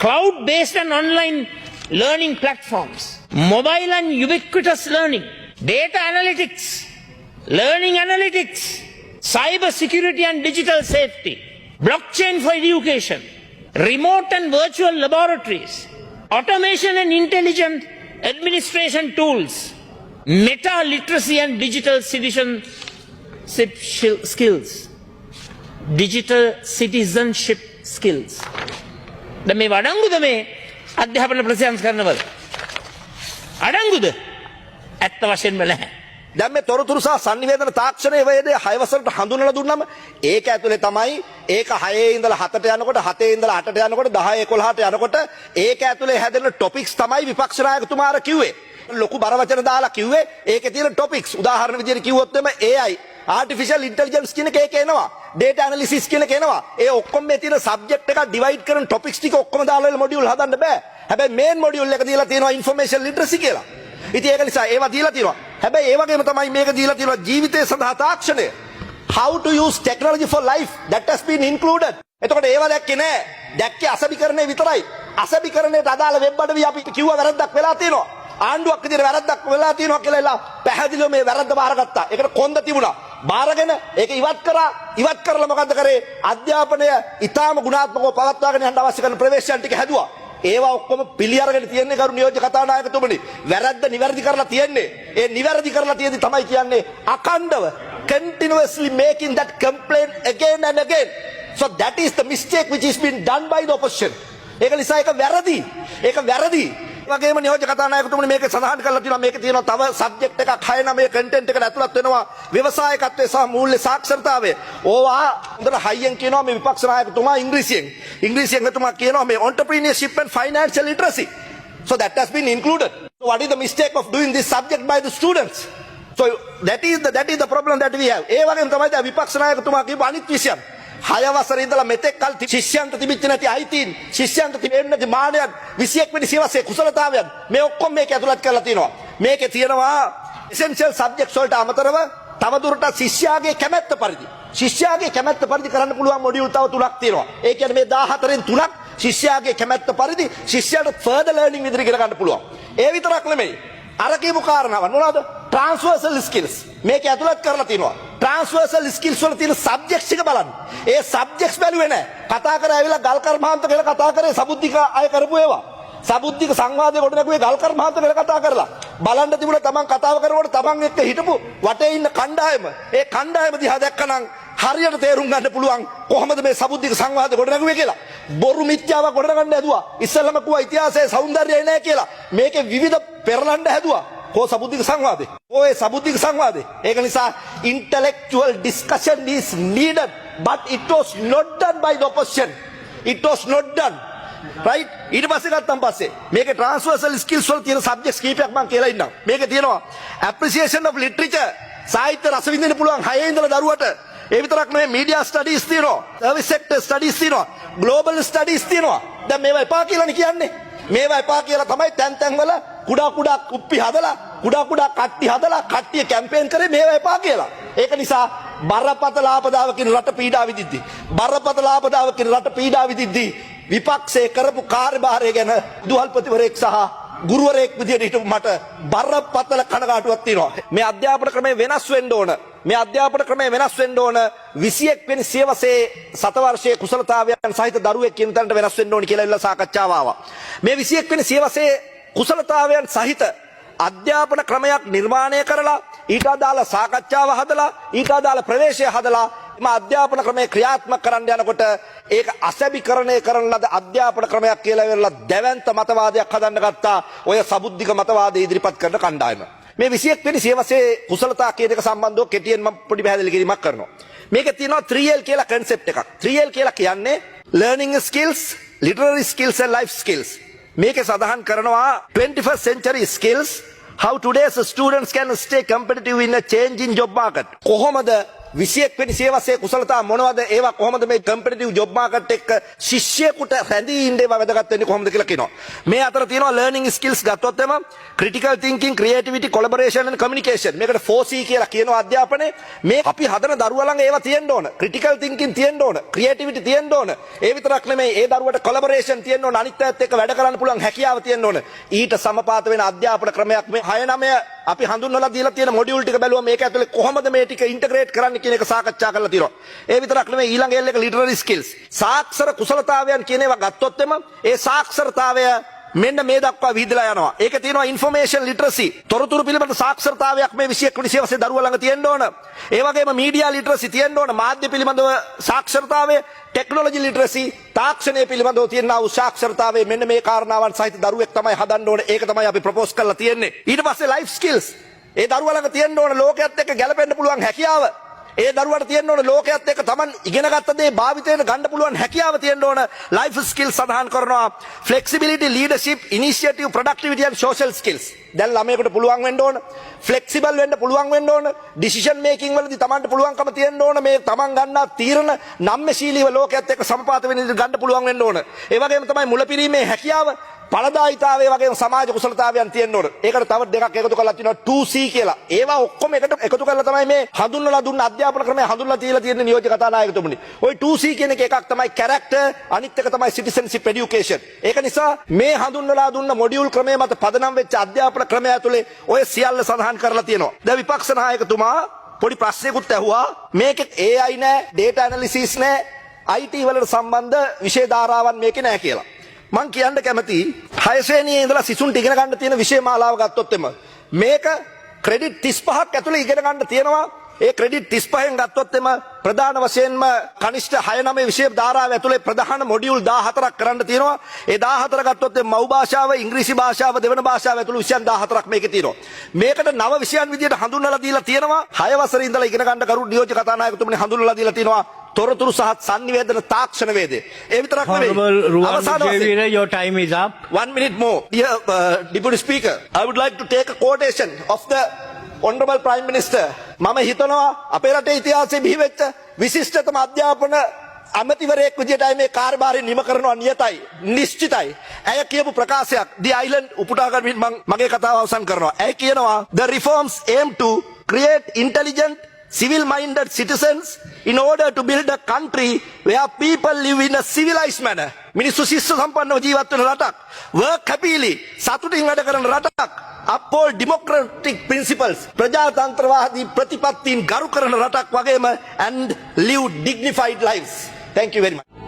cloud-based and online learning platforms, mobile and ubiquitous learning, data analytics, learning analytics, cyber security and digital safety, blockchain for education, remote and virtual laboratories, automation and intelligent administration tools, meta literacy and digital citizenship skills, digital citizenship skills. දැන් මේ වඩංගුද මේ අධ්‍යාපන ප්‍රතිසංස් කරනවල? අඩංගුද? ඇත්ත වශයෙන්ම නැහැ. දැන් මේ තොරතුරු සහ sannivedana තාක්ෂණයේ වේදේ 6 වසරට හඳුන්වලා දුන්නම ඒක ඇතුලේ තමයි ඒක 6 ඉඳලා 7ට යනකොට 7 ඉඳලා 8ට යනකොට 10 11ට යනකොට ඒක ඇතුලේ හැදෙන ටොපික්ස් තමයි විපක්ෂ නායකතුමා අර කිව්වේ. ලොකු බර වචන දාලා කිව්වේ ඒකේ තියෙන ටොපික්ස්. උදාහරණ විදියට කිව්වොත් එම AI ආටිෆිෂල් ඉන්ටෙලිජන්ස් කියන එක එනවා. ඩේටා ඇනලිසිස් කියන එක එනවා. ඒ ඔක්කොම මේ තියෙන සබ්ජෙක්ට් එක ඩිවයිඩ් කරන ටොපික්ස් ටික ඔක්කොම දාලා වෙල මොඩියුල් හදන්න බෑ. හැබැයි මේන් මොඩියුල් එක දීලා තියෙනවා ඉන්ෆර්මේෂන් ලිටරසි කියලා. ඉතින් ඒක නිසා ඒවා දීලා තියෙනවා. හැබැයි ඒ වගේම තමයි මේක දීලා තියෙනවා ජීවිතය සඳහා තාක්ෂණය. How to use technology for life that has been included. එතකොට ඒවා දැක්කේ නෑ. දැක්කේ අසබීකරණය විතරයි. අසබීකරණයට අදාළ වෙබ් අඩවි අපි කිව්වා වැරද්දක් වෙලා තියෙනවා. ආණ්ඩුවක් විදිහට වැරද්දක් වෙලා තියෙනවා කියලා පැහැදිලිව මේ වැරද්ද බාරගත්තා. ඒකට කොන්ද තිබුණා. බාරගෙන ඒක ඉවත් කරා. ඉවත් කරලා මොකද්ද කරේ? අධ්‍යාපනය ඊටාම ගුණාත්මකව පවත්වාගෙන යන්න අවශ්‍ය කරන ප්‍රවේශයන් ටික හැදුවා. ඒවා ඔක්කොම පිළි අරගෙන තියෙන්නේ කරු නියෝජ්‍ය කතානායකතුමනි. වැරද්ද නිවැරදි කරලා තියෙන්නේ. ඒ නිවැරදි කරලා තියෙදි තමයි කියන්නේ අකණ්ඩව continuously making that complaint again and again. So that is the mistake which is been done by the opposition. ඒක නිසා ඒක වැරදි. ඒක වැරදි. වගේම නියෝජ්‍ය කතානායකතුමනි මේකේ සඳහන් කරලා තියෙනවා මේකේ තියෙනවා තව සබ්ජෙක්ට් එකක් 6 9 කන්ටෙන්ට් එකට ඇතුළත් වෙනවා ව්‍යවසායකත්වයේ සහ මූල්‍ය සාක්ෂරතාවය. ඕවා හොඳට හයියෙන් කියනවා මේ විපක්ෂ නායකතුමා ඉංග්‍රීසියෙන් එතුමා කියනවා මේ entrepreneurship and financial literacy. So that has been included. So what is the mistake of doing this subject by the students? So that is the problem that we have. ඒ වගේම තමයි දැන් විපක්ෂ නායකතුමා කියපු අනිත් විෂයන් 6 වසරේ ඉඳලා මෙතෙක් කල් ශිෂ්‍යයන්ට තිබිච්ච නැති අයිතීන් ශිෂ්‍යයන්ට තිබෙන්නේ නැති මානයන් 21 වෙනි සියවසේ කුසලතාවයන් මේ ඔක්කොම මේක ඇතුළත් කරලා තියෙනවා. මේකේ තියෙනවා essential subjects වලට අමතරව තවදුරටත් ශිෂ්‍යයාගේ කැමැත්ත පරිදි කරන්න පුළුවන් මොඩියුල් තව 3ක් තියෙනවා. ඒ කියන්නේ මේ 14න් 3ක් ශිෂ්‍යයාගේ කැමැත්ත පරිදි ශිෂ්‍යයාට further learning විදිහට ඉගෙන ගන්න පුළුවන්. ඒ විතරක් නෙමෙයි. අර කියපු කාරණාවන් මොනවද? transversal skills මේක ඇතුළත් කරලා තියෙනවා. transversal skills වල තියෙන subjects එක බලන්න. ඒ subjects බැලුවේ නැහැ. කතා කරේ ඇවිල්ලා ගල්කර් මහන්ත කියලා කතා කරේ සබුද්ධික අය කරපු ඒවා. සබුද්ධික සංවාදයේ කොට නැගුවේ ගල්කර් මහන්ත කියලා කතා කරලා. බලන්න තිබුණා තමන් කතාව කරනකොට තමන් එක්ක හිටපු වටේ ඉන්න කණ්ඩායම. ඒ කණ්ඩායම දිහා දැක්කනම් හරියට තේරුම් ගන්න පුළුවන් කොහොමද මේ සබුද්ධික සංවාදේ කොට නැගුවේ කියලා. බොරු මිත්‍යාව කොට ගන්න හැදුවා. ඉස්සෙල්ලම කිව්වා ඉතිහාසයේ సౌందර්යය නැහැ කියලා. මේකේ විවිධ පෙරලන්න හැදුවා. को සබුද්ධික සංවාදේ. ඔය සබුද්ධික සංවාදේ. ඒක නිසා intellectual discussion is needed but it was not done by the opposition. It was not done. Right? ඊට පස්සේ ගත්තන් පස්සේ මේකේ transversal skills වල තියෙන subjects කීපයක් මම කියලා ඉන්නම්. මේකේ තියෙනවා appreciation of literature. සාහිත්‍ය රස විඳින්න පුළුවන් 6 ඉඳලා දරුවට. ඒ විතරක් නෙවෙයි media studies තියෙනවා. service sector studies තියෙනවා. global studies තියෙනවා. දැන් මේවා එපා කියලානේ කියන්නේ. මේවා එපා කියලා තමයි තැන් වල කුඩා කුප්පි හදලා කුඩා කට්ටි හදලා කට්ටිය කැම්පේන් කරේ මේවා එපා කියලා. ඒක නිසා බරපතල ආපදාවකින් රට පීඩා විදිද්දී විපක්ෂයේ කරපු කාර්යභාරය ගැන දුහල්පතිවරයෙක් සහ ගුරුවරයෙක් විදියට හිටපු මට බරපතල කනගාටුවක් තියෙනවා. මේ අධ්‍යාපන ක්‍රමය වෙනස් වෙන්න ඕන. 21 වෙනි සියවසේ සතවර්ෂයේ කුසලතාවයන් සහිත දරුවෙක් කියන තැනට වෙනස් වෙන්න ඕනි කියලා ඉල්ල සාකච්ඡාව ආවා. මේ 21 වෙනි සියවසේ කුසලතාවයන් සහිත අධ්‍යාපන ක්‍රමයක් නිර්මාණය කරලා ඊට අදාළ සාකච්ඡාව හදලා ඊට අදාළ ප්‍රවේශය හදලා මේ අධ්‍යාපන ක්‍රමය ක්‍රියාත්මක කරන්න යනකොට ඒක අසැබීකරණය කරන ලද අධ්‍යාපන ක්‍රමයක් කියලා වෙරලා දැවැන්ත මතවාදයක් හදන්න ගත්තා ඔය සබුද්ධික මතවාදය ඉදිරිපත් කරන කණ්ඩායම. මේ 21 වෙනි සියවසේ කුසලතා කියන එක සම්බන්ධව කෙටියෙන් මම පොඩි පැහැදිලි කිරීමක් කරනවා. මේකේ තියෙනවා 3L කියලා concept එකක්. 3L කියලා කියන්නේ learning skills, literary skills and life skills. මේකේ සඳහන් කරනවා 21st century skills how today's students can stay competitive in a changing job market. කොහොමද 21 වෙනි සියවසේ කුසලතා මොනවද? ඒවා කොහොමද මේ කම්පිටිටිව් ජොබ් මාකට් එක ශිෂ්‍යයෙකුට රැඳී ඉන්න ඒවා වැදගත් වෙන්නේ කොහොමද කියලා කියනවා. මේ අතර තියෙනවා ලර්නින් ස්කිල්ස් ගත්තොත් එම critical thinking, creativity, collaboration and communication. මේකට 4C කියලා කියනවා අධ්‍යාපනයේ. මේ අපි හදන දරුවා ළඟ ඒවා තියෙන්න ඕන. ක්‍රිටිකල් තින්කින් තියෙන්න ඕන. ක්‍රියේටිවිටි තියෙන්න ඕන. ඒ විතරක් නෙමෙයි ඒ දරුවට කොලැබොරේෂන් තියෙන්න ඕන. අනිත් අයත් එක්ක වැඩ කරන්න පුළුවන් හැකියාව තියෙන්න ඕන. ඊට සමපාත වෙන අධ්‍යාපන ක්‍රමයක් මේ 6-9 අපි හඳුන්වලා දීලා තියෙන මොඩියුල් ටික බැලුවා මේක ඇතුලේ කොහොමද මේ ටික ඉන්ටග්‍රේට් කරන්න කියන එක සාකච්ඡා කරලා තියෙනවා. ඒ විතරක් නෙමෙයි ඊළඟ එල් එක ලිටරරි ස්කිල්ස්. සාක්ෂර කුසලතාවයන් කියන ඒවා ගත්තොත් එම ඒ සාක්ෂරතාවය මෙන්න මේ දක්වා විහිදලා යනවා. ඒකේ තියෙනවා ইনফরমේෂන් ලිටරසි. තොරතුරු පිළිබඳ සාක්ෂරතාවයක් මේ 21 වෙනි සියවසේ දරුවා ළඟ තියෙන්න ඕන. ඒ වගේම මීඩියා ලිටරසි තියෙන්න ඕන. මාධ්‍ය පිළිබඳව සාක්ෂරතාවය, ටෙක්නොලොජි ලිටරසි, තාක්ෂණය පිළිබඳව තියෙනා වූ සාක්ෂරතාවය මෙන්න මේ කාරණාවන් සහිත දරුවෙක් තමයි හදන්න ඕනේ. ඒක තමයි අපි ප්‍රොපෝස් කරලා තියෙන්නේ. ඊට පස්සේ ලයිෆ් ස්කිල්ස්. ඒ දරුවා ළඟ තියෙන්න ඕන ලෝකයේත් එක්ක ගැලපෙන්න පුළුවන් හැකියාව. ඒ දරුවාට තියෙන්න ඕන ලෝකයේත් එක්ක Taman ඉගෙන ගත්ත දේ භාවිතයට ගන්න පුළුවන් හැකියාව තියෙන්න ඕන. ලයිෆ් ස්කිල්ස් සඳහන් කරනවා. Flexibility, leadership, initiative, productivity and social skills. දැන් ළමයෙකුට පුළුවන් වෙන්න ඕන. ෆ්ලෙක්සිබල් වෙන්න පුළුවන් වෙන්න ඕන. ඩිසිෂන් මේකින් වලදී Tamanට පුළුවන්කම තියෙන්න ඕන. මේ Taman ගන්නා තීරණ නම්‍යශීලීව ලෝකයේත් එක්ක සමපාත වෙන විදිහට ගන්න පුළුවන් වෙන්න ඕන. ඒ වගේම තමයි මුලපිරීමේ හැකියාව, පළදායිතාවය වගේම සමාජ කුසලතාවයන් තියෙන්න ඕන. ඒකට තව දෙකක් එකතු කරලා තියෙනවා 2C කියලා. ඒවා ඔක්කොම එකට එකතු කරලා තමයි මේ හඳුන්වලා දුන්න අධ්‍යාපන ක්‍රමය හඳුන්වලා තියලා තියෙන නියෝජ්‍ය කතානායකතුමනි. ওই 2C කියන එකක් තමයි කැරක්ටර්, අනිත් එක තමයි සිටිසන්ෂිප් එඩියුකේෂන්. ඒක නිසා මේ හඳුන්වලා දුන්න මොඩියුල් ක්‍රමය මත පදනම් වෙච්ච අධ්‍යාපන ක්‍රමය ඇතුලේ ඔය සියල්ල සඳහන් කරලා තියෙනවා. දැන් විපක්ෂ නායකතුමා පොඩි ප්‍රශ්නයකුත් ඇහුවා. මේකේ AI නෑ, data analysis නෑ, IT වලට සම්බන්ධ විෂය ධාරාවන් මේකේ නෑ කියලා. මං කියන්න කැමති 6 ශ්‍රේණියේ ඉඳලා සිසුන්ට ඉගෙන ගන්න තියෙන විෂය මාලාව ගත්තොත් එම මේක ක්‍රෙඩිට් 35ක් ඇතුළේ ඉගෙන ගන්න තියෙනවා. ඒ ක්‍රෙඩිට් 35න් ගත්තොත් එම ප්‍රධාන වශයෙන්ම කනිෂ්ඨ 6-9 විෂය ධාරාව ඇතුළේ ප්‍රධාන මොඩියුල් 14ක් කරන්න තියෙනවා. ඒ 14 ගත්තොත් මව් භාෂාව, ඉංග්‍රීසි භාෂාව, දෙවන භාෂාව ඇතුළේ විෂයන් 14ක් මේකේ තියෙනවා. මේකට නව විෂයන් විදියට හඳුන්වලා දීලා තියෙනවා. 6 වසරේ ඉඳලා ඉගෙන ගන්න කරු නියෝජ්‍ය කතානායකතුමනි හඳුන්වලා දීලා තියෙනවා. තොරතුරු සහ sannivedana තාක්ෂණ වේදේ. ඒ විතරක් නෙවෙයි. අවසාන වශයෙන් your time is up. 1 minute more. Dear Deputy Speaker, I would like to take a quotation of the Honorable Prime Minister. මම හිතනවා අපේ රටේ ඉතිහාසයේ බිහිවෙච්ච විශිෂ්ටතම අධ්‍යාපන අමතිවරයෙක් විදියටයි මේ කාර්යභාරය නිම කරනවා නියතයි, නිශ්චිතයි. ඇය කියපු ප්‍රකාශයක් The Island උපුටා ගන්න මගේ කතාව අවසන් කරනවා. ඇය කියනවා the reforms aim to create intelligent civil-minded citizens in order to build a country where people live in a civilized manner. මිනිස්සු ශිෂ්ට සම්පන්නව ජීවත් වෙන රටක්. work happily, සතුටින් වැඩ කරන රටක්. uphold democratic principles, ප්‍රජාතන්ත්‍රවාදී ප්‍රතිපත්තීන් ගරු කරන රටක් වගේම and live dignified lives. Thank you very much.